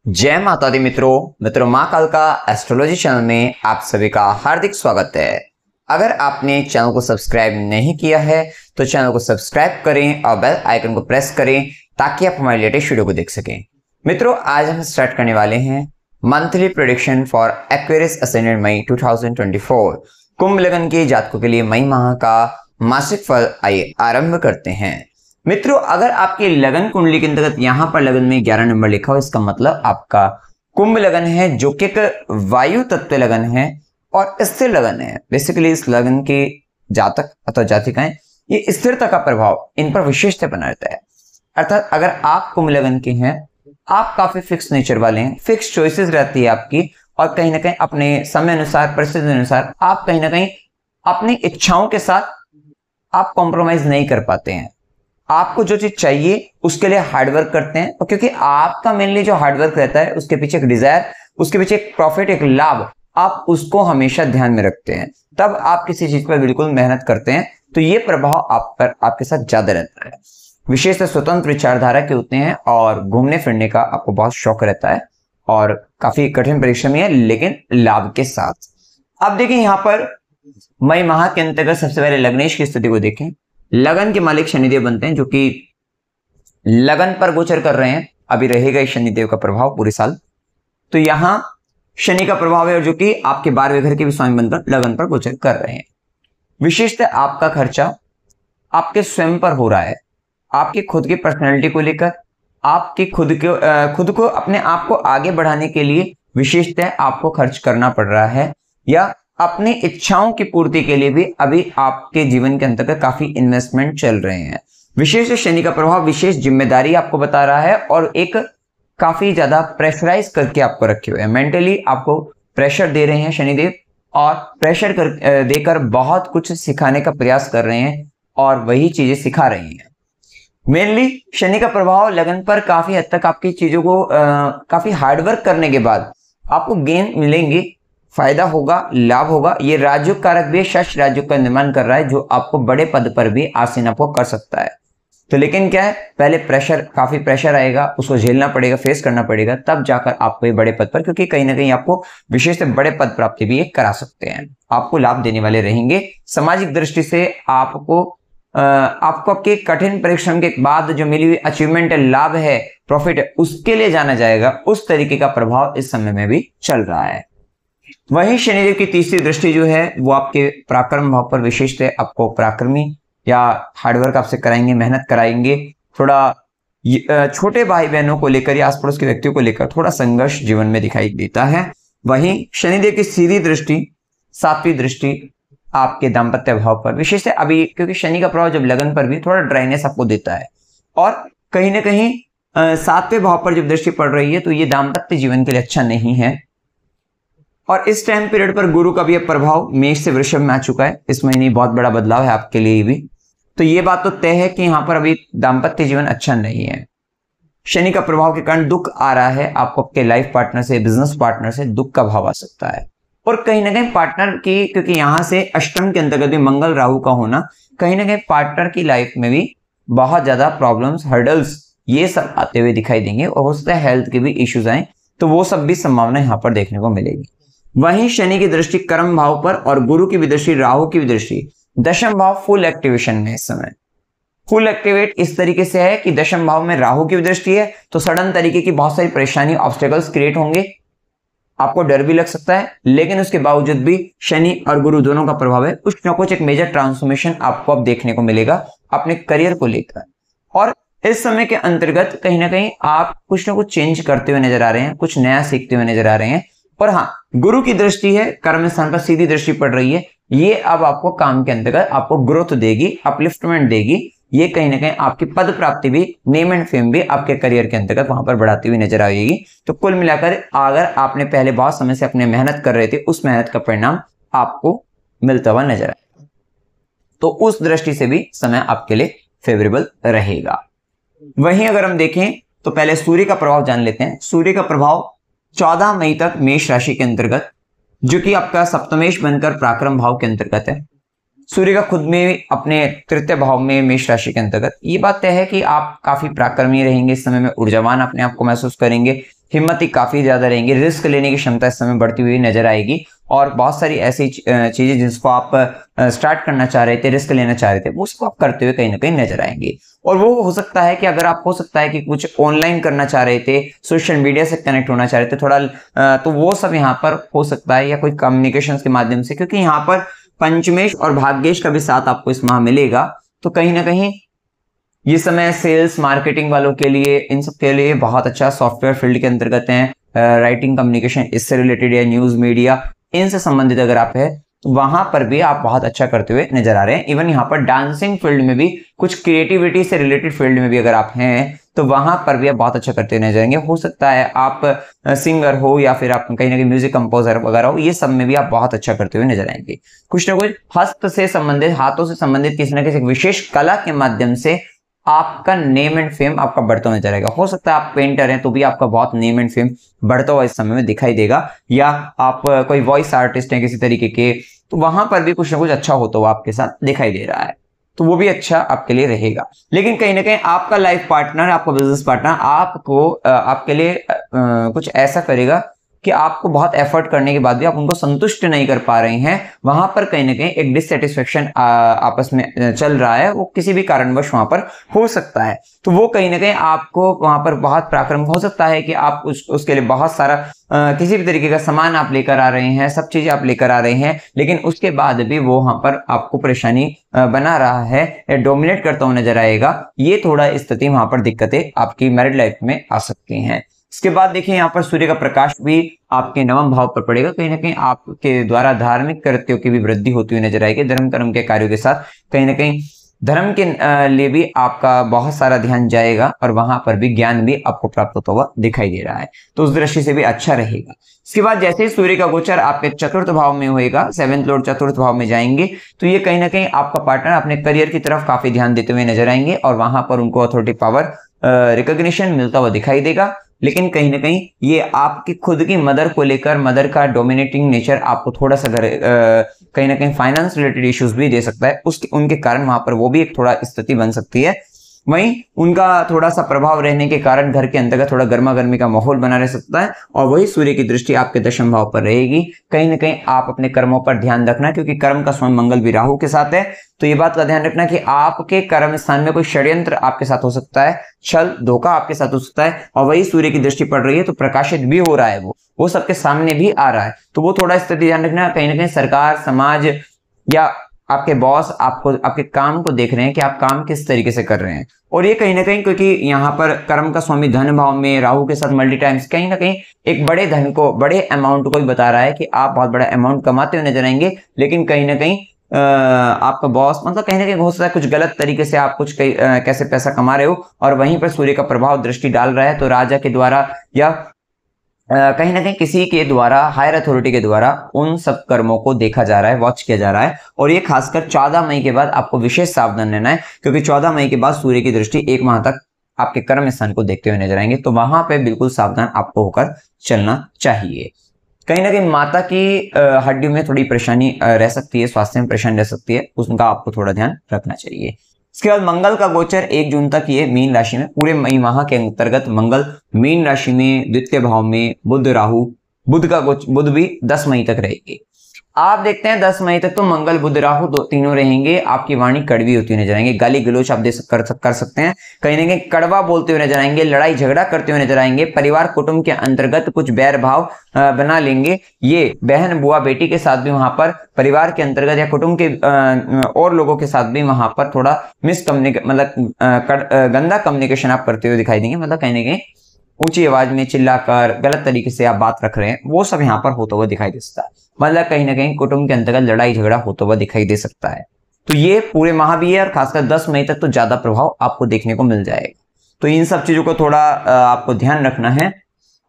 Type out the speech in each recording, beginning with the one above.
जय माता दी मित्रों माँ काल का एस्ट्रोलॉजी चैनल में आप सभी का हार्दिक स्वागत है। अगर आपने चैनल को सब्सक्राइब नहीं किया है तो चैनल को सब्सक्राइब करें और बेल आइकन को प्रेस करें ताकि आप हमारे लेटेस्ट वीडियो को देख सकें। मित्रों, आज हम स्टार्ट करने वाले हैं monthly prediction for Aquarius ascendant May 2024। कुंभ लग्न के जातकों के लिए मई माह का मासिक फल आइए आरंभ करते हैं। मित्रों, अगर आपकी लगन कुंडली के अंतर्गत यहां पर लगन में 11 नंबर लिखा हो, इसका मतलब आपका कुंभ लगन है, जो कि एक वायु तत्व लगन है और स्थिर लगन है। बेसिकली इस लगन के जातक अथवा जातिकाएं ये स्थिरता का प्रभाव इन पर विशेषता बना रहता है। अर्थात अगर आप कुंभ लगन के हैं, आप काफी फिक्स नेचर वाले हैं, फिक्स चॉइसेस रहती है आपकी, और कहीं ना कहीं अपने समय अनुसार, परिस्थिति अनुसार आप कहीं ना कहीं अपनी इच्छाओं के साथ आप कॉम्प्रोमाइज नहीं कर पाते हैं। आपको जो चीज चाहिए उसके लिए हार्डवर्क करते हैं, और क्योंकि आपका मेनली जो हार्डवर्क रहता है उसके पीछे एक डिजायर, उसके पीछे एक प्रॉफिट, एक लाभ, आप उसको हमेशा ध्यान में रखते हैं, तब आप किसी चीज पर बिल्कुल मेहनत करते हैं, तो ये प्रभाव आप पर आपके साथ ज्यादा रहता है। विशेषतः स्वतंत्र विचारधारा के होते हैं और घूमने फिरने का आपको बहुत शौक रहता है और काफी कठिन परिश्रमी है, लेकिन लाभ के साथ। अब देखिए यहां पर मई माह के अंतर्गत सबसे पहले लग्नेश की स्थिति को देखें। लगन के मालिक शनिदेव बनते हैं, जो कि लगन पर गोचर कर रहे हैं। अभी रहेगा शनिदेव का प्रभाव पूरे साल, तो यहां शनि का प्रभाव है जो कि आपके 12वें घर के भी स्वामी बनकर लगन पर गोचर कर रहे हैं। विशेषतः आपका खर्चा आपके स्वयं पर हो रहा है, आपकी खुद की पर्सनैलिटी को लेकर, आपकी खुद को अपने आप को आगे बढ़ाने के लिए विशेषतः आपको खर्च करना पड़ रहा है, या अपनी इच्छाओं की पूर्ति के लिए भी अभी आपके जीवन के अंतर्गत काफी इन्वेस्टमेंट चल रहे हैं। विशेष शनि का प्रभाव विशेष जिम्मेदारी आपको बता रहा है और एक काफी ज्यादा प्रेशराइज करके आपको रखे हुए हैं। मेंटली आपको प्रेशर दे रहे हैं शनिदेव, और प्रेशर देकर बहुत कुछ सिखाने का प्रयास कर रहे हैं और वही चीजें सिखा रही हैं। मेनली शनि का प्रभाव लगन पर काफी हद तक आपकी चीजों को काफी हार्डवर्क करने के बाद आपको गेन मिलेंगे, फायदा होगा, लाभ होगा। ये राजयोग कारक भी शश राजयोग का निर्माण कर रहा है, जो आपको बड़े पद पर भी आसीन आपको कर सकता है। तो लेकिन क्या है, पहले काफी प्रेशर आएगा, उसको झेलना पड़ेगा, फेस करना पड़ेगा, तब जाकर आपको ये बड़े पद पर, क्योंकि कहीं ना कहीं आपको विशेष बड़े पद प्राप्ति भी एक करा सकते हैं, आपको लाभ देने वाले रहेंगे। सामाजिक दृष्टि से आपको आपके कठिन परिश्रम के बाद जो मिली हुई अचीवमेंट है, लाभ है, प्रॉफिट है, उसके लिए जाना जाएगा। उस तरीके का प्रभाव इस समय में भी चल रहा है। वहीं शनिदेव की तीसरी दृष्टि जो है वो आपके पराक्रम भाव पर विशेष है, आपको पराक्रमी या हार्डवर्क आपसे कराएंगे, मेहनत कराएंगे। थोड़ा छोटे भाई बहनों को लेकर या आस पड़ोस के व्यक्तियों को लेकर थोड़ा संघर्ष जीवन में दिखाई देता है। वहीं शनिदेव की सीधी दृष्टि, सातवीं दृष्टि आपके दाम्पत्य भाव पर विशेष है। अभी क्योंकि शनि का प्रभाव जब लगन पर भी थोड़ा ड्राइनेस आपको देता है, और कहीं ना कहीं 7वें भाव पर जब दृष्टि पड़ रही है तो ये दाम्पत्य जीवन के लिए अच्छा नहीं है। और इस टाइम पीरियड पर गुरु का भी प्रभाव मेष से वृषभ में आ चुका है। इस महीने बहुत बड़ा बदलाव है आपके लिए भी, तो ये बात तो तय है कि यहाँ पर अभी दाम्पत्य जीवन अच्छा नहीं है। शनि का प्रभाव के कारण दुख आ रहा है आपको, आपके लाइफ पार्टनर से, बिजनेस पार्टनर से दुख का भाव आ सकता है। और कहीं ना कहीं पार्टनर की, क्योंकि यहाँ से अष्टम के अंतर्गत भी मंगल राहु का होना, कहीं ना कहीं पार्टनर की लाइफ में भी बहुत ज्यादा प्रॉब्लम्स, हर्डल्स, ये सब आते हुए दिखाई देंगे, और हो सकता है हेल्थ के भी इश्यूज आए, तो वो सब भी संभावना यहाँ पर देखने को मिलेगी। वहीं शनि की दृष्टि कर्म भाव पर और गुरु की भी दृष्टि, राहु की भी दृष्टि दशम भाव फुल एक्टिवेशन में इस समय। फुल एक्टिवेट इस तरीके से है कि दशम भाव में राहु की भी दृष्टि है, तो सडन तरीके की बहुत सारी परेशानी, ऑब्स्टेकल्स क्रिएट होंगे, आपको डर भी लग सकता है, लेकिन उसके बावजूद भी शनि और गुरु दोनों का प्रभाव है, कुछ ना कुछ एक मेजर ट्रांसफॉर्मेशन आपको अब देखने को मिलेगा अपने करियर को लेकर। और इस समय के अंतर्गत कहीं ना कहीं आप कुछ ना कुछ चेंज करते हुए नजर आ रहे हैं, कुछ नया सीखते हुए नजर आ रहे हैं। और हाँ, गुरु की दृष्टि है, कर्म स्थान पर सीधी दृष्टि पड़ रही है, ये अब आपको काम के अंतर्गत आपको ग्रोथ देगी, अपलिफ्टमेंट देगी। ये कहीं ना कहीं आपकी पद प्राप्ति भी, नेम एंड फेम भी आपके करियर के अंतर्गत वहां पर बढ़ाती हुई नजर आएगी। तो कुल मिलाकर अगर आपने पहले बहुत समय से अपने मेहनत कर रहे थे, उस मेहनत का परिणाम आपको मिलता हुआ नजर आएगा, तो उस दृष्टि से भी समय आपके लिए फेवरेबल रहेगा। वहीं अगर हम देखें तो पहले सूर्य का प्रभाव जान लेते हैं। सूर्य का प्रभाव 14 मई तक मेष राशि के अंतर्गत, जो कि आपका सप्तमेश बनकर पराक्रम भाव के अंतर्गत है। सूर्य का खुद में अपने तृतीय भाव में मेष राशि के अंतर्गत, ये बात तय है कि आप काफी पराक्रमी रहेंगे, इस समय में ऊर्जावान अपने आप को महसूस करेंगे, हिम्मत ही काफी ज्यादा रहेंगी, रिस्क लेने की क्षमता इस समय बढ़ती हुई नजर आएगी और बहुत सारी ऐसी चीजें जिसको आप स्टार्ट करना चाह रहे थे, रिस्क लेना चाह रहे थे, उसको आप करते हुए कहीं ना कहीं नजर आएंगे। और वो हो सकता है कि अगर आप हो सकता है कि कुछ ऑनलाइन करना चाह रहे थे, सोशल मीडिया से कनेक्ट होना चाह रहे थे थोड़ा, तो वो सब यहाँ पर हो सकता है, या कोई कम्युनिकेशन के माध्यम से, क्योंकि यहाँ पर पंचमेश और भाग्येश का भी साथ आपको इस माह मिलेगा। तो कहीं ना कहीं ये समय सेल्स मार्केटिंग वालों के लिए, इन सब के लिए बहुत अच्छा सॉफ्टवेयर फील्ड के अंतर्गत है, राइटिंग कम्युनिकेशन इससे रिलेटेड या न्यूज मीडिया इनसे संबंधित अगर आप है तो वहां पर भी आप बहुत अच्छा करते हुए नजर आ रहे हैं। इवन यहाँ पर डांसिंग फील्ड में भी, कुछ क्रिएटिविटी से रिलेटेड फील्ड में भी अगर आप हैं तो वहां पर भी आप बहुत अच्छा करते हुए नजर आएंगे। हो सकता है आप सिंगर हो या फिर आप कहीं ना कहीं म्यूजिक कंपोजर वगैरह हो, ये सब में भी आप बहुत अच्छा करते हुए नजर आएंगे। कुछ ना कुछ हस्त से संबंधित, हाथों से संबंधित किसी ना किसी विशेष कला के माध्यम से आपका नेम एंड फेम आपका बढ़ता नजर आएगा। हो सकता है आप पेंटर हैं तो भी आपका बहुत नेम एंड फेम बढ़ता हुआ इस समय में दिखाई देगा, या आप कोई वॉइस आर्टिस्ट हैं किसी तरीके के, तो वहां पर भी कुछ ना कुछ अच्छा होता हुआ आपके साथ दिखाई दे रहा है, तो वो भी अच्छा आपके लिए रहेगा। लेकिन कहीं ना कहीं आपका लाइफ पार्टनर, आपका बिजनेस पार्टनर आपको आपके लिए कुछ ऐसा करेगा कि आपको बहुत एफर्ट करने के बाद भी आप उनको संतुष्ट नहीं कर पा रहे हैं। वहां पर कहीं ना कहीं एक डिससेटिस्फेक्शन आपस में चल रहा है, वो किसी भी कारणवश वहां पर हो सकता है। तो वो कहीं ना कहीं आपको वहां पर बहुत पराक्रम हो सकता है कि आप उसके लिए बहुत सारा किसी भी तरीके का सामान आप लेकर आ रहे हैं, सब चीजें आप लेकर आ रहे हैं, लेकिन उसके बाद भी वो वहां पर आपको परेशानी बना रहा है या डोमिनेट करता हुआ नजर आएगा। ये थोड़ा स्थिति वहां पर दिक्कतें आपकी मैरिड लाइफ में आ सकती हैं। इसके बाद देखिए यहाँ पर सूर्य का प्रकाश भी आपके नवम भाव पर पड़ेगा। कहीं ना कहीं आपके द्वारा धार्मिक कृत्यों की भी वृद्धि होती हुई नजर आएगी। धर्म कर्म के कार्यों के साथ कहीं ना कहीं धर्म के लिए भी आपका बहुत सारा ध्यान जाएगा और वहां पर भी ज्ञान भी आपको प्राप्त होता हुआ दिखाई दे रहा है, तो उस दृष्टि से भी अच्छा रहेगा। इसके बाद जैसे ही सूर्य का गोचर आपके चतुर्थ भाव में होएगा, 7th लॉर्ड चतुर्थ भाव में जाएंगे, तो ये कहीं ना कहीं आपका पार्टनर अपने करियर की तरफ काफी ध्यान देते हुए नजर आएंगे और वहां पर उनको अथॉरिटी पावर रिकॉग्निशन मिलता हुआ दिखाई देगा। लेकिन कहीं ना कहीं ये आपकी खुद की मदर को लेकर, मदर का डोमिनेटिंग नेचर आपको थोड़ा सा कहीं ना कहीं फाइनेंस रिलेटेड इश्यूज भी दे सकता है, उनके कारण वहां पर वो भी एक थोड़ा स्थिति बन सकती है। वहीं उनका थोड़ा सा प्रभाव रहने के कारण घर के अंतर्गत थोड़ा गर्मा गर्मी का माहौल बना रह सकता है और वही सूर्य की दृष्टि आपके दशम भाव पर रहेगी। कहीं ना कहीं आप अपने कर्मों पर ध्यान रखना, क्योंकि कर्म का स्वामी मंगल भी राहु के साथ है, तो ये बात का ध्यान रखना कि आपके कर्म स्थान में कोई षड्यंत्र आपके साथ हो सकता है, छल धोखा आपके साथ हो सकता है, और वही सूर्य की दृष्टि पड़ रही है तो प्रकाशित भी हो रहा है, वो सबके सामने भी आ रहा है, तो वो थोड़ा स्थिति ध्यान रखना। कहीं ना कहीं सरकार, समाज या आपके बॉस आपको, आपके काम को देख रहे हैं कि आप काम किस तरीके से कर रहे हैं। और ये कहीं ना कहीं, क्योंकि यहाँ पर कर्म का स्वामी धन भाव में राहु के साथ मल्टी टाइम्स, कहीं ना कहीं एक बड़े धन को, बड़े अमाउंट को भी बता रहा है कि आप बहुत बड़ा अमाउंट कमाते हुए नजर आएंगे। लेकिन कहीं ना कहीं आपका बॉस, मतलब कहीं ना कहीं हो सकता है कुछ गलत तरीके से आप कुछ कैसे पैसा कमा रहे हो, और वहीं पर सूर्य का प्रभाव दृष्टि डाल रहा है, तो राजा के द्वारा या कहीं ना कहीं किसी के द्वारा, हायर अथॉरिटी के द्वारा उन सब कर्मों को देखा जा रहा है, वॉच किया जा रहा है। और ये खासकर 14 मई के बाद आपको विशेष सावधान रहना है, क्योंकि 14 मई के बाद सूर्य की दृष्टि 1 माह तक आपके कर्म स्थान को देखते हुए नजर आएंगे, तो वहां पे बिल्कुल सावधान आपको होकर चलना चाहिए। कहीं ना कहीं माता की हड्डियों में थोड़ी परेशानी रह सकती है, स्वास्थ्य में परेशानी रह सकती है, उसका आपको थोड़ा ध्यान रखना चाहिए। इसके बाद मंगल का गोचर 1 जून तक ये मीन राशि में, पूरे मई माह के अंतर्गत मंगल मीन राशि में द्वितीय भाव में, बुध राहु, बुध भी 10 मई तक रहेगी। आप देखते हैं 10 मई तक तो मंगल बुध राहु तीनों रहेंगे। आपकी वाणी कड़वी होती हुई नजर आएंगे, गाली गलोच आप कर सकते हैं, कहीं ना कहीं कड़वा बोलते हुए नजर आएंगे, लड़ाई झगड़ा करते हुए नजर आएंगे, परिवार कुटुंब के अंतर्गत कुछ बैर भाव बना लेंगे। ये बहन बुआ बेटी के साथ भी वहां पर, परिवार के अंतर्गत या कुटुंब के और लोगों के साथ भी वहां पर थोड़ा मतलब गंदा कम्युनिकेशन आप करते हुए दिखाई देंगे। मतलब कहीं ना कहीं ऊंची आवाज में चिल्लाकर गलत तरीके से आप बात रख रहे हैं, वो सब यहाँ पर होता हुआ दिखाई दे सकता है। मतलब कहीं ना कहीं कुटुंब के अंतर्गत लड़ाई झगड़ा होता हुआ दिखाई दे सकता है। तो ये पूरे माह भी है और खासकर 10 मई तक तो ज्यादा प्रभाव आपको देखने को मिल जाएगा। तो इन सब चीजों को थोड़ा आपको ध्यान रखना है।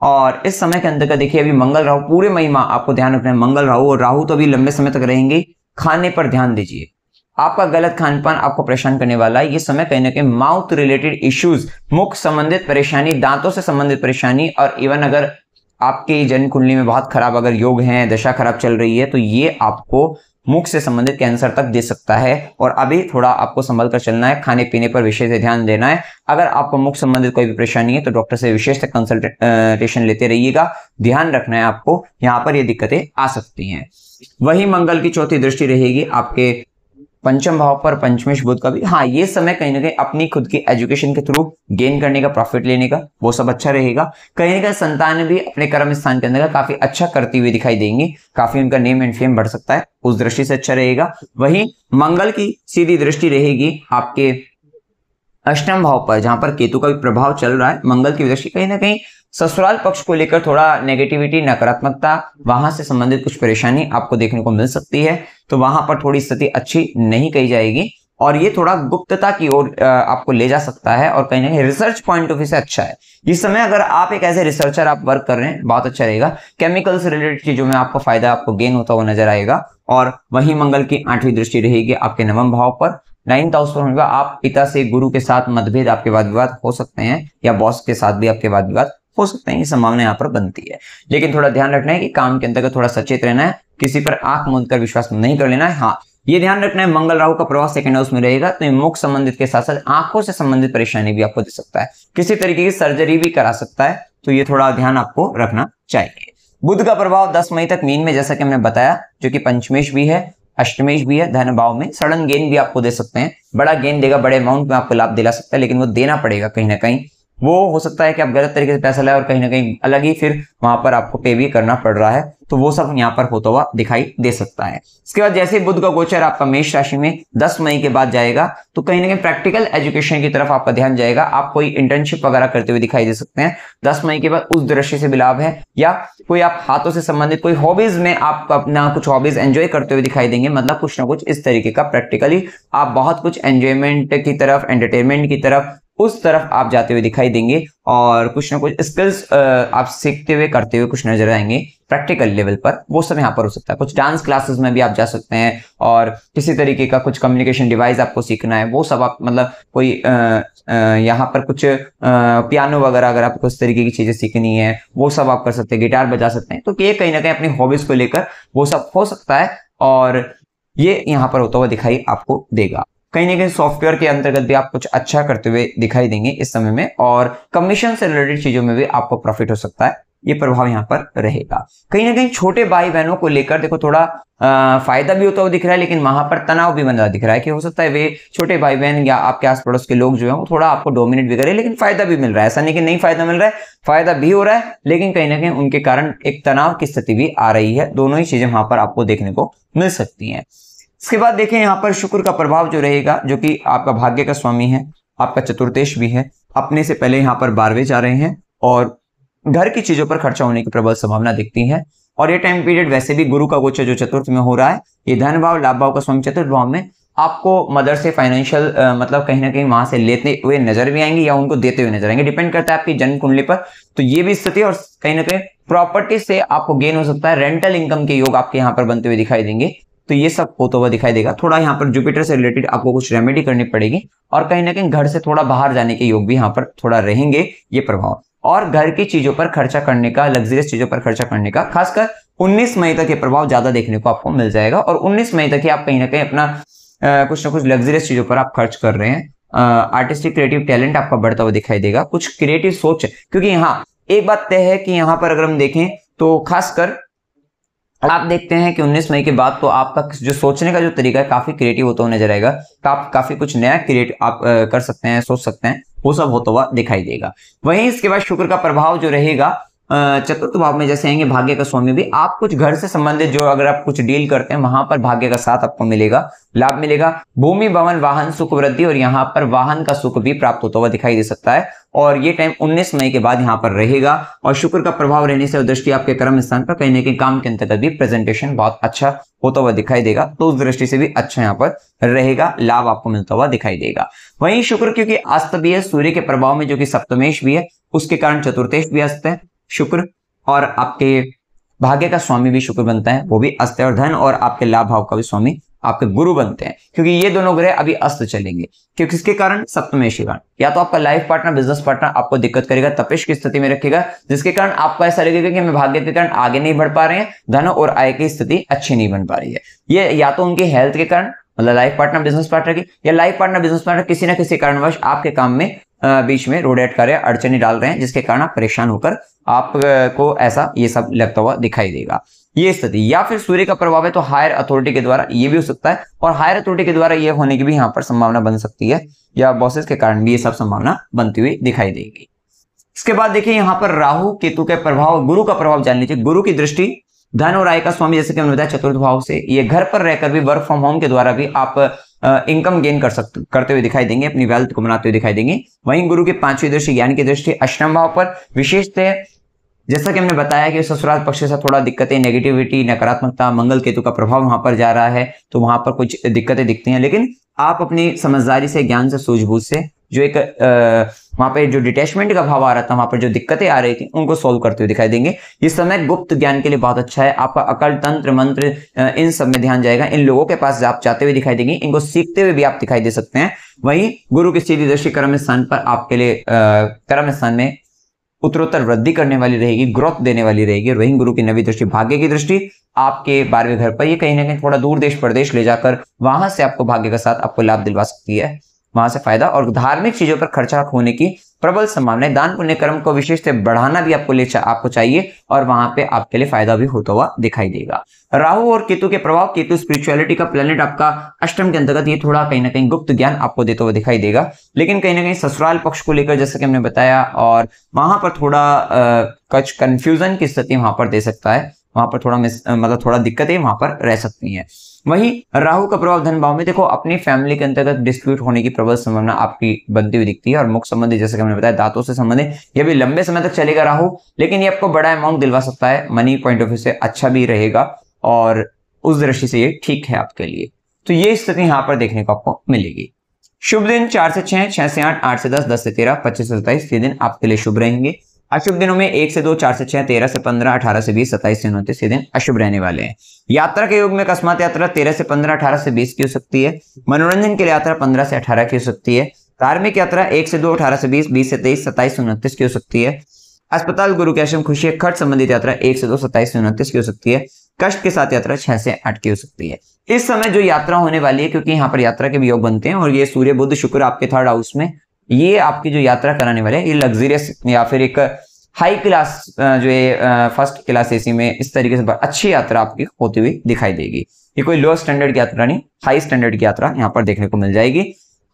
और इस समय के अंतर्गत देखिए, अभी मंगल राहु पूरे मई माह आपको ध्यान रखना है। मंगल राहु और राहु तो अभी लंबे समय तक रहेंगे। खाने पर ध्यान दीजिए, आपका गलत खान पान आपको परेशान करने वाला है। ये समय कहीं ना कहीं माउथ रिलेटेड इश्यूज, मुख संबंधित परेशानी, दांतों से संबंधित परेशानी, और इवन अगर आपकी जन्म कुंडली में बहुत खराब अगर योग हैं, दशा खराब चल रही है, तो ये आपको मुख से संबंधित कैंसर तक दे सकता है। और अभी थोड़ा आपको संभल कर चलना है, खाने पीने पर विशेष ध्यान देना है। अगर आपको मुख संबंधित कोई भी परेशानी है तो डॉक्टर से विशेष कंसल्टेशन लेते रहिएगा। ध्यान रखना है आपको, यहाँ पर ये दिक्कतें आ सकती हैं। वही मंगल की चौथी दृष्टि रहेगी आपके पंचम भाव पर, पंचमेश बुध का भी। हाँ, ये समय कहीं ना कहीं अपनी खुद की एजुकेशन के थ्रू गेन करने का, प्रॉफिट लेने का, वो सब अच्छा रहेगा। कहीं ना कहीं संतान भी अपने कर्म स्थान के अंदर काफी अच्छा करती हुई दिखाई देंगी, काफी उनका नेम एंड फेम बढ़ सकता है, उस दृष्टि से अच्छा रहेगा। वहीं मंगल की सीधी दृष्टि रहेगी आपके अष्टम भाव पर, जहां पर केतु का भी प्रभाव चल रहा है। मंगल की दृष्टि कहीं ना कहीं ससुराल पक्ष को लेकर थोड़ा नेगेटिविटी, नकारात्मकता, वहां से संबंधित कुछ परेशानी आपको देखने को मिल सकती है। तो वहां पर थोड़ी स्थिति अच्छी नहीं कही जाएगी और ये थोड़ा गुप्तता की ओर आपको ले जा सकता है। और कहीं ना कहीं रिसर्च पॉइंट ऑफ व्यू से अच्छा है इस समय। अगर आप एक ऐसे रिसर्चर आप वर्क कर रहे हैं, बहुत अच्छा रहेगा। केमिकल से रिलेटेड चीजों में आपको फायदा, आपको गेन होता हुआ नजर आएगा। और वही मंगल की 8वीं दृष्टि रहेगी आपके नवम भाव पर, 9th हाउस पर होगा। आप पिता से, गुरु के साथ मतभेद, आपके वाद विवाद हो सकते हैं, या बॉस के साथ भी आपके वाद विवाद हो सकते हैं, ये संभावना यहाँ पर बनती है। लेकिन थोड़ा ध्यान रखना है कि काम के अंतर्गत थोड़ा सचेत रहना है, किसी पर आंख मूंद कर विश्वास नहीं कर लेना है। हाँ, ये ध्यान रखना है मंगल राहु का प्रभाव सेकंड हाउस में रहेगा, तो मुख संबंधित के साथ साथ आंखों से संबंधित परेशानी भी आपको दे सकता है, किसी तरीके की सर्जरी भी करा सकता है। तो ये थोड़ा ध्यान आपको रखना चाहिए। बुध का प्रभाव 10 मई तक मीन में, जैसा कि हमने बताया, जो कि पंचमेश भी है, अष्टमेश भी है, धन भाव में। सडन गेन भी आपको दे सकते हैं, बड़ा गेन देगा, बड़े अमाउंट में आपको लाभ दिला सकता है, लेकिन वो देना पड़ेगा कहीं ना कहीं। वो हो सकता है कि आप गलत तरीके से पैसा लाए और कहीं ना कहीं अलग ही फिर वहां पर आपको पे भी करना पड़ रहा है, तो वो सब यहाँ पर होता हुआ दिखाई दे सकता है। इसके बाद जैसे बुध का गोचर आपका मेष राशि में 10 मई के बाद जाएगा, तो कहीं ना कहीं प्रैक्टिकल एजुकेशन की तरफ आपका ध्यान जाएगा। आप कोई इंटर्नशिप वगैरह करते हुए दिखाई दे सकते हैं 10 मई के बाद, उस दृष्टि से भी लाभ है। या कोई आप हाथों से संबंधित कोई हॉबीज में आप अपना कुछ हॉबीज एंजॉय करते हुए दिखाई देंगे, मतलब कुछ ना कुछ इस तरीके का प्रैक्टिकली आप बहुत कुछ एंजॉयमेंट की तरफ, एंटरटेनमेंट की तरफ, उस तरफ आप जाते हुए दिखाई देंगे। और कुछ ना कुछ स्किल्स आप सीखते हुए, करते हुए कुछ नजर आएंगे प्रैक्टिकल लेवल पर, वो सब यहाँ पर हो सकता है। कुछ डांस क्लासेस में भी आप जा सकते हैं, और किसी तरीके का कुछ कम्युनिकेशन डिवाइस आपको सीखना है, वो सब आप, मतलब कोई यहाँ पर कुछ पियानो वगैरह अगर आपको इस तरीके की चीजें सीखनी है, वो सब आप कर सकते हैं, गिटार बजा सकते हैं। तो ये कहीं ना कहीं अपनी हॉबीज को लेकर वो सब हो सकता है, और ये यहाँ पर होता हुआ दिखाई आपको देगा। कहीं ना कहीं सॉफ्टवेयर के अंतर्गत भी आप कुछ अच्छा करते हुए दिखाई देंगे इस समय में, और कमीशन से रिलेटेड चीजों में भी आपको प्रॉफिट हो सकता है, ये प्रभाव यहाँ पर रहेगा। कहीं ना कहीं छोटे भाई बहनों को लेकर देखो थोड़ा फायदा भी होता हुआ दिख रहा है, लेकिन वहां पर तनाव भी बन रहा दिख रहा है कि हो सकता है वे छोटे भाई बहन या आपके आस पड़ोस के लोग जो है वो थोड़ा आपको डोमिनेट भी करे, लेकिन फायदा भी मिल रहा है। ऐसा नहीं कि नहीं फायदा मिल रहा है, फायदा भी हो रहा है, लेकिन कहीं ना कहीं उनके कारण एक तनाव की स्थिति भी आ रही है। दोनों ही चीजें वहां पर आपको देखने को मिल सकती है। इसके बाद देखें यहाँ पर शुक्र का प्रभाव जो रहेगा, जो कि आपका भाग्य का स्वामी है, आपका चतुर्थेश भी है, अपने से पहले यहाँ पर 12वें जा रहे हैं, और घर की चीजों पर खर्चा होने की प्रबल संभावना दिखती है। और ये टाइम पीरियड वैसे भी गुरु का गोचर जो चतुर्थ में हो रहा है, ये धन भाव, लाभ भाव का स्वामी चतुर्थ भाव में, आपको मदर से फाइनेंशियल मतलब कहीं ना कहीं वहां से लेते हुए नजर भी आएंगे या उनको देते हुए नजर आएंगे, डिपेंड करता है आपकी जन्म कुंडली पर। तो ये भी स्थिति, और कहीं ना कहीं प्रॉपर्टी से आपको गेन हो सकता है, रेंटल इनकम के योग आपके यहाँ पर बनते हुए दिखाई देंगे। तो ये सब होता हुआ दिखाई देगा। थोड़ा यहाँ पर जुपिटर से रिलेटेड आपको कुछ रेमेडी करनी पड़ेगी, और कहीं ना कहीं घर से थोड़ा बाहर जाने के योग भी यहाँ पर थोड़ा रहेंगे ये प्रभाव। और घर की चीजों पर खर्चा करने का, लग्जरियस चीजों पर खर्चा करने का, खासकर 19 मई तक ये प्रभाव ज्यादा देखने को आपको मिल जाएगा। और 19 मई तक ही आप कहीं ना कहीं अपना कुछ ना कुछ लग्जरियस चीजों पर आप खर्च कर रहे हैं। आर्टिस्टिक क्रिएटिव टैलेंट आपका बढ़ता हुआ दिखाई देगा, कुछ क्रिएटिव सोच, क्योंकि यहाँ एक बात तय है कि यहाँ पर अगर हम देखें तो खासकर आप देखते हैं कि 19 मई के बाद तो आपका जो सोचने का जो तरीका है काफी क्रिएटिव होता हुआ नजर आएगा। आप काफी कुछ नया क्रिएट आप कर सकते हैं, सोच सकते हैं, वो सब होता हुआ दिखाई देगा। वहीं इसके बाद शुक्र का प्रभाव जो रहेगा चतुर्थ भाव में जैसे आएंगे, भाग्य का स्वामी भी, आप कुछ घर से संबंधित जो अगर आप कुछ डील करते हैं वहां पर भाग्य का साथ आपको मिलेगा, लाभ मिलेगा। भूमि, भवन, वाहन, सुख वृद्धि, और यहाँ पर वाहन का सुख भी प्राप्त होता हुआ दिखाई दे सकता है। और ये टाइम 19 मई के बाद यहाँ पर रहेगा, और शुक्र का प्रभाव रहने से दृष्टि आपके कर्म स्थान पर कहीं ना कहीं काम के अंतर्गत भी प्रेजेंटेशन बहुत अच्छा होता हुआ दिखाई देगा, तो उस दृष्टि से भी अच्छा यहाँ पर रहेगा, लाभ आपको मिलता हुआ दिखाई देगा। वहीं शुक्र क्योंकि अस्त भी है सूर्य के प्रभाव में, जो कि सप्तमेश भी है, उसके कारण चतुर्थेश भी अस्त है शुक्र, और आपके भाग्य का स्वामी भी शुक्र बनता है, वो भी अस्त है, और धन और आपके लाभ भाव का भी स्वामी आपके गुरु बनते हैं, क्योंकि ये दोनों ग्रह अभी अस्त चलेंगे। क्योंकि इसके कारण सप्तमेश के कारण या तो आपका लाइफ पार्टनर, बिजनेस पार्टनर आपको दिक्कत करेगा, तपेश की स्थिति में रखेगा, जिसके कारण आपको ऐसा लगेगा कि हमें भाग्य के कारण आगे नहीं बढ़ पा रहे हैं, धन और आय की स्थिति अच्छी नहीं बन पा रही है। ये या तो उनकी हेल्थ के कारण, मतलब लाइफ पार्टनर बिजनेस पार्टनर की, या लाइफ पार्टनर बिजनेस पार्टनर किसी ना किसी कारणवश आपके काम में बीच में रोड अटका अड़चने डाल रहे हैं, जिसके कारण आप परेशान होकर आपको ऐसा ये सब लगता हुआ दिखाई देगा ये स्थिति। या फिर सूर्य का प्रभाव है तो हायर अथॉरिटी के द्वारा ये भी हो सकता है, और हायर अथॉरिटी के द्वारा ये होने की भी यहाँ पर संभावना बन सकती है, या बॉसेस के कारण भी ये सब संभावना बनती हुई दिखाई देगी। इसके बाद देखिए यहाँ पर राहु केतु के प्रभाव, गुरु का प्रभाव जान लीजिए। गुरु की दृष्टि धन और आय का स्वामी, जैसे कि हमने बताया चतुर्थ भाव से, ये घर पर रहकर भी वर्क फ्रॉम होम के द्वारा भी आप इनकम गेन करते हुए दिखाई देंगे, अपनी वेल्थ को बनाते हुए दिखाई देंगे। वहीं गुरु की पांचवी दृष्टि, ज्ञान की दृष्टि अष्टम भाव पर विशेषतः, जैसा कि हमने बताया कि ससुराल पक्ष से थोड़ा दिक्कतें, नेगेटिविटी, नकारात्मकता, मंगल केतु का प्रभाव वहां पर जा रहा है, तो वहां पर कुछ दिक्कतें दिखती हैं, लेकिन आप अपनी समझदारी से, ज्ञान से, सूझबूझ से जो एक वहां पे जो डिटैचमेंट का भाव आ रहा था, वहां पर जो दिक्कतें आ रही थी, उनको सोल्व करते हुए दिखाई देंगे। ये समय गुप्त ज्ञान के लिए बहुत अच्छा है। आपका अकल, तंत्र, मंत्र, इन सब में ध्यान जाएगा। इन लोगों के पास आप जाते हुए दिखाई देंगे, इनको सीखते हुए भी आप दिखाई दे सकते हैं। वहीं गुरु की सीधी दृष्टि कर्म स्थान पर आपके लिए कर्म स्थान में उत्तरोत्तर वृद्धि करने वाली रहेगी, ग्रोथ देने वाली रहेगी। और वहीं गुरु की नवी दृष्टि, भाग्य की दृष्टि आपके 12वें घर पर, ये कहीं ना कहीं थोड़ा दूर देश प्रदेश ले जाकर वहां से आपको भाग्य के साथ आपको लाभ दिलवा सकती है, वहां से फायदा। और धार्मिक चीजों पर खर्चा होने की प्रबल संभावना, दान पुण्य कर्म को विशेष से बढ़ाना भी आपको चाहिए, और वहां पे आपके लिए फायदा भी होता हुआ दिखाई देगा। राहु और केतु के प्रभाव, केतु स्पिरिचुअलिटी का प्लेनेट आपका अष्टम के अंतर्गत, ये थोड़ा कहीं ना कहीं गुप्त ज्ञान आपको देता हुआ दिखाई देगा, लेकिन कहीं ना कहीं ससुराल पक्ष को लेकर, जैसे कि हमने बताया, और वहां पर थोड़ा कुछ कंफ्यूजन की स्थिति वहां पर दे सकता है, वहां पर थोड़ा मतलब थोड़ा दिक्कतें वहां पर रह सकती हैं। वहीं राहु का प्रभाव धन भाव में, देखो अपनी फैमिली के अंतर्गत डिस्प्यूट होने की प्रबल संभावना आपकी बनती हुई दिखती है, और मुख संबंधी, जैसे कि हमने बताया, दांतों से संबंधित, ये भी लंबे समय तक चलेगा राहु, लेकिन ये आपको बड़ा अमाउंट दिलवा सकता है, मनी पॉइंट ऑफ व्यू से अच्छा भी रहेगा, और उस दृष्टि से ये ठीक है आपके लिए। तो ये स्थिति यहाँ पर देखने को आपको मिलेगी। शुभ दिन 4 से 6, 6 से 8, 8 से 10, 10 से 13, 25 से 27 ये दिन आपके लिए शुभ रहेंगे। अशुभ दिनों में 1 से 2, 4 से 6, 13 से 15, 18 से 20, 27 से 29 ये दिन अशुभ रहने वाले हैं। यात्रा के योग में अकस्मात यात्रा 13 से 15, 18 से 20 की हो सकती है। मनोरंजन के लिए यात्रा 15 से 18 की हो सकती है। धार्मिक यात्रा 1 से 2, 18 से 20, 20 से 23, 27 से 29 की हो सकती है। अस्पताल, गुरु के आश्रम, खुशी, खर्च संबंधित यात्रा 1 से 2, 27 से 29 की हो सकती है। कष्ट के साथ यात्रा 6 से 8 की हो सकती है। इस समय जो यात्रा होने वाली है, क्योंकि यहाँ पर यात्रा के भी योग बनते हैं, और ये सूर्य बुध शुक्र आपके 3rd हाउस में, ये आपकी जो यात्रा कराने वाले हैं, ये लग्जरियस या फिर एक हाई क्लास, जो है 1st क्लास एसी में, इस तरीके से अच्छी यात्रा आपकी होती हुई दिखाई देगी। ये कोई लो स्टैंडर्ड की यात्रा नहीं, हाई स्टैंडर्ड की यात्रा यहाँ पर देखने को मिल जाएगी।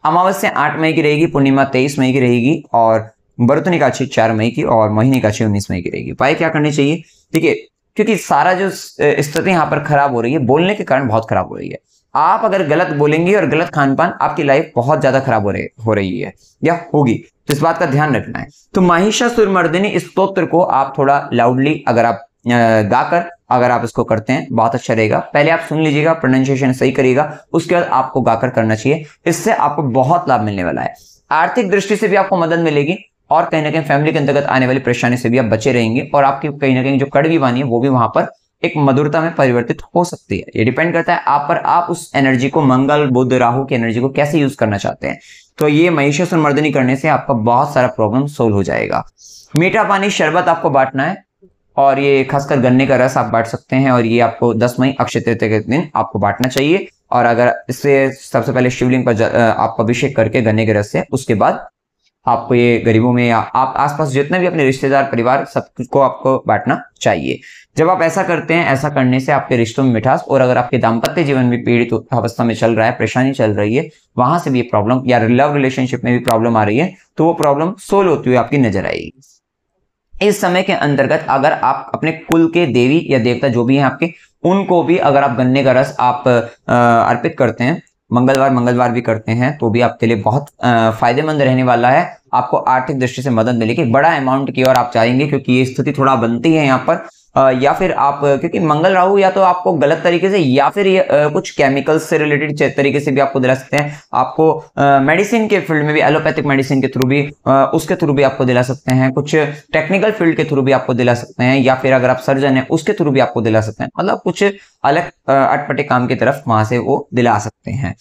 अमावस्या 8 मई की रहेगी, पूर्णिमा 23 मई की रहेगी, और बरतनी काछी 4 मई की, और मोहिनी काछी 19 मई की रहेगी। उपाय क्या करने चाहिए? देखिए, क्योंकि सारा जो स्थिति यहाँ पर खराब हो रही है, बोलने के कारण बहुत खराब हो रही है। आप अगर गलत बोलेंगे और गलत खान पान, आपकी लाइफ बहुत ज्यादा खराब हो रही है या होगी, तो इस बात का ध्यान रखना है। तो महिषासुरमर्दिनी स्तोत्र को आप थोड़ा लाउडली अगर आप गाकर अगर आप इसको करते हैं, बहुत अच्छा रहेगा। पहले आप सुन लीजिएगा, प्रोनाउंसिएशन सही करिएगा, उसके बाद आपको गाकर करना चाहिए। इससे आपको बहुत लाभ मिलने वाला है। आर्थिक दृष्टि से भी आपको मदद मिलेगी, और कहीं ना कहीं फैमिली के अंतर्गत आने वाली परेशानी से भी आप बचे रहेंगे, और आपकी कहीं ना कहीं जो कड़वी वाणी है वो भी वहां पर एक मधुरता में परिवर्तित हो सकती है। ये डिपेंड करता है आप पर, आप उस एनर्जी को, मंगल बुध राहु की एनर्जी को कैसे यूज करना चाहते हैं। तो ये महिषासुरमर्दिनी करने से आपका बहुत सारा प्रॉब्लम सोल्व हो जाएगा। मीठा पानी, शरबत आपको बांटना है, और ये खासकर गन्ने का रस आप बांट सकते हैं, और ये आपको 10 मई अक्षय तृतीया के दिन आपको बांटना चाहिए। और अगर इससे सबसे पहले शिवलिंग पर आप अभिषेक करके गन्ने के रस से, उसके बाद आपको ये गरीबों में या आप आसपास जितने भी अपने रिश्तेदार, परिवार, सबको आपको बांटना चाहिए। जब आप ऐसा करते हैं, ऐसा करने से आपके रिश्तों में मिठास, और अगर आपके दाम्पत्य जीवन में पीड़ित अवस्था में चल रहा है, परेशानी चल रही है, वहां से भी प्रॉब्लम, या लव रिलेशनशिप में भी प्रॉब्लम आ रही है, तो वो प्रॉब्लम सोल्व होती हुई आपकी नजर आएगी। इस समय के अंतर्गत अगर आप अपने कुल के देवी या देवता जो भी हैं आपके, उनको भी अगर आप गन्ने का रस आप अर्पित करते हैं, मंगलवार भी करते हैं, तो भी आपके लिए बहुत फायदेमंद रहने वाला है। आपको आर्थिक दृष्टि से मदद मिलेगी, बड़ा अमाउंट की ओर आप चाहेंगे, क्योंकि ये स्थिति थोड़ा बनती है यहाँ पर, या फिर आप क्योंकि मंगल राहु या तो आपको गलत तरीके से या फिर ये कुछ केमिकल्स से रिलेटेड तरीके से भी आपको दिला सकते हैं। आपको मेडिसिन के फील्ड में भी, एलोपैथिक मेडिसिन के थ्रू भी, उसके थ्रू भी आपको दिला सकते हैं। कुछ टेक्निकल फील्ड के थ्रू भी आपको दिला सकते हैं, या फिर अगर आप सर्जन है उसके थ्रू भी आपको दिला सकते हैं। मतलब कुछ अलग अटपटे काम की तरफ वहां से वो दिला सकते हैं।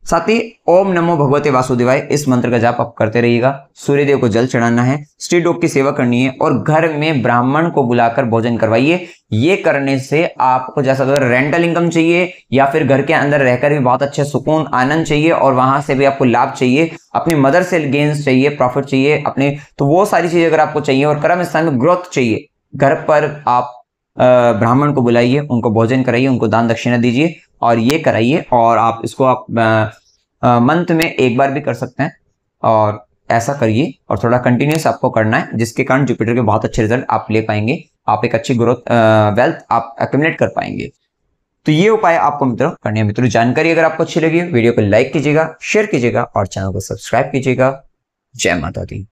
साथ ही ओम नमो भगवते वासुदेवाय इस मंत्र का जाप आप करते रहिएगा। सूर्यदेव को जल चढ़ाना है, स्ट्रीट डॉग की सेवा करनी है और घर में ब्राह्मण को बुलाकर भोजन करवाइए। ये करने से आपको जैसा अगर रेंटल इनकम चाहिए या फिर घर के अंदर रहकर भी बहुत अच्छे सुकून आनंद चाहिए और वहां से भी आपको लाभ चाहिए, अपनी मदर से गेन्स चाहिए, प्रॉफिट चाहिए अपने, तो वो सारी चीजें अगर आपको चाहिए और कर्म स्थान में ग्रोथ चाहिए, घर पर आप ब्राह्मण को बुलाइए, उनको भोजन कराइए, उनको दान दक्षिणा दीजिए और ये कराइए। और आप इसको आप मंथ में एक बार भी कर सकते हैं और ऐसा करिए और थोड़ा कंटिन्यूस आपको करना है, जिसके कारण जुपिटर के बहुत अच्छे रिजल्ट आप ले पाएंगे। आप एक अच्छी ग्रोथ वेल्थ आप एक्युमुलेट कर पाएंगे। तो ये उपाय आपको मित्रों करने हैं। मित्रों जानकारी अगर आपको अच्छी लगी वीडियो को लाइक कीजिएगा, शेयर कीजिएगा और चैनल को सब्सक्राइब कीजिएगा। जय माता दी।